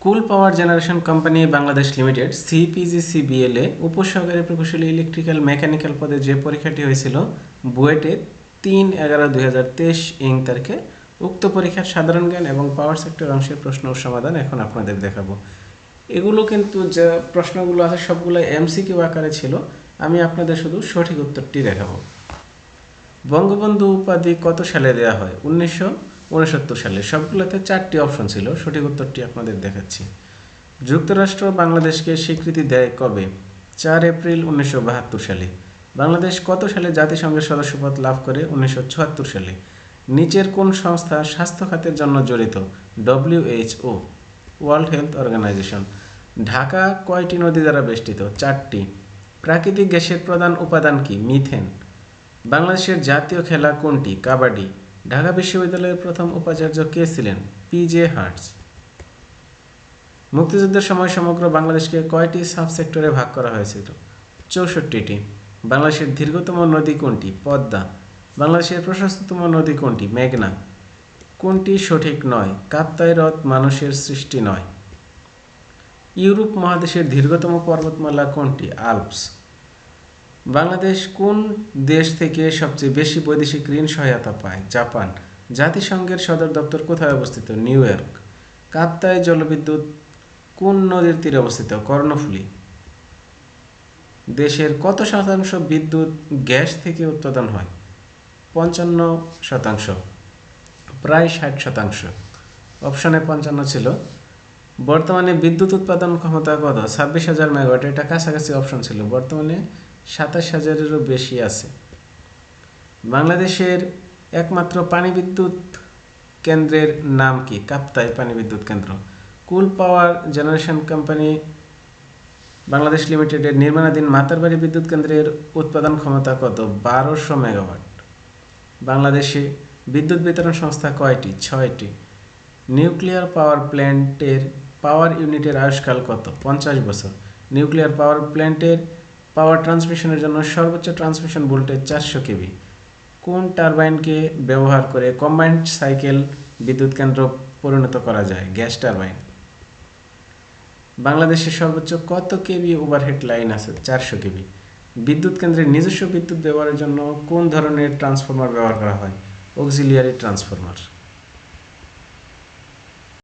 কুল power generation company Bangladesh limited সিপিজিসিবিএল-এ উপসহকারী প্রকৌশলী ইলেকট্রিক্যাল মেকানিক্যাল পদে যে পরীক্ষাটি হয়েছিল বুয়েটে ৩/১১/২০২৩ ইং তারিখে, উক্ত পরীক্ষার সাধারণ জ্ঞান এবং পাওয়ার সেক্টর অংশের প্রশ্ন ও সমাধান এখন আপনাদের দেখাবো। এগুলো কিন্তু যে প্রশ্নগুলো আছে সবগুলো এমসিকিউ আকারে ছিল, আমি আপনাদের শুধু সঠিক উত্তরটি দেখাবো। বঙ্গবন্ধু উপাধি কত সালে দেওয়া হয়? 1969 সালে। সবগুলোতে 4টি অপশন ছিল, সঠিক উত্তরটি আপনাদের দেখাচ্ছি। যুক্তরাষ্ট্র বাংলাদেশকে স্বীকৃতি দেয় কবে? 4 এপ্রিল 1972 সালে। বাংলাদেশ কত সালে জাতিসংঘের সদস্যপদ লাভ করে? 1974 সালে। নিচের কোন সংস্থা স্বাস্থ্য খাতের জন্য জড়িত? WHO, world health organization. Dhaka কয়টি নদী দ্বারা বেষ্টিত? 4টি। প্রাকৃতিক গ্যাসের প্রধান উপাদান কি? মিথেন। বাংলাদেশের জাতীয় খেলা কোনটি? কাবাডি। ঢাকা বিশ্ববিদ্যালয়ের প্রথম উপাচার্য কে ছিলেন? PJ hertz. মুক্তিযুদ্ধের সময় সমগ্র বাংলাদেশকে কয়টি সাব সেক্টরে ভাগ করা হয়েছিল? 64টি। বাংলাদেশের দীর্ঘতম নদী কোনটি? পদ্মা। বাংলাদেশের প্রশস্ততম নদী কোনটি? মেঘনা। কোনটি সঠিক নয়? কাপ্তাই হ্রদ মানুষের সৃষ্টি নয়। ইউরোপ মহাদেশের দীর্ঘতম পর্বতমালা কোনটি? আল্পস। বাংলাদেশ কোন দেশ থেকে সবচেয়ে বেশি বৈদেশিক ঋণ সহায়তা পায়? জাপান। জাতিসংঘের সদর দপ্তর কোথায় অবস্থিত? New York. কাপ্তাই জলবিদ্যুৎ কোন নদীর তীরে অবস্থিত? কর্ণফুলী। দেশের কত শতাংশ বিদ্যুৎ গ্যাস থেকে উৎপাদন হয়? 55%, প্রায় 60%। অপশনে 55 ছিল। বর্তমানে বিদ্যুৎ উৎপাদন ক্ষমতা কত? 26,000 মেগাওয়াট। এটা কাছাকাছি অপশন ছিল, বর্তমানে 27,000-এরও বেশি আছে। বাংলাদেশের একমাত্র পানি বিদ্যুৎ কেন্দ্রের নাম কি? কাপ্তাই পানি বিদ্যুৎ কেন্দ্র। কুল পাওয়ার জেনারেশন কোম্পানি বাংলাদেশ লিমিটেডের নির্মাণাধীন মাতারবাড়ি বিদ্যুৎ কেন্দ্রের উৎপাদন ক্ষমতা কত? 1200 মেগাওয়াট। বাংলাদেশে বিদ্যুৎ বিতরণ সংস্থা কয়টি? 6টি। নিউক্লিয়ার পাওয়ার প্ল্যান্টের পাওয়ার ইউনিটের আয়ুষ্কাল কত? 50 বছর। নিউক্লিয়ার পাওয়ার প্ল্যান্টের পাওয়ার ট্রান্সমিশনের জন্য সর্বোচ্চ ট্রান্সমিশন ভোল্টেজ 400 কেভি। কোন টারবাইনকে ব্যবহার করে কম্বাইন্ড সাইকেল বিদ্যুৎ কেন্দ্র পরিণত করা যায়? Gas turbine. বাংলাদেশে সর্বোচ্চ কত কেভি ওভারহেড লাইন আছে? 400 কেভি। বিদ্যুৎ কেন্দ্রের নিজস্ব বিদ্যুৎ ব্যবহারের জন্য কোন ধরনের ট্রান্সফরমার ব্যবহার করা হয়? Auxiliary transformer.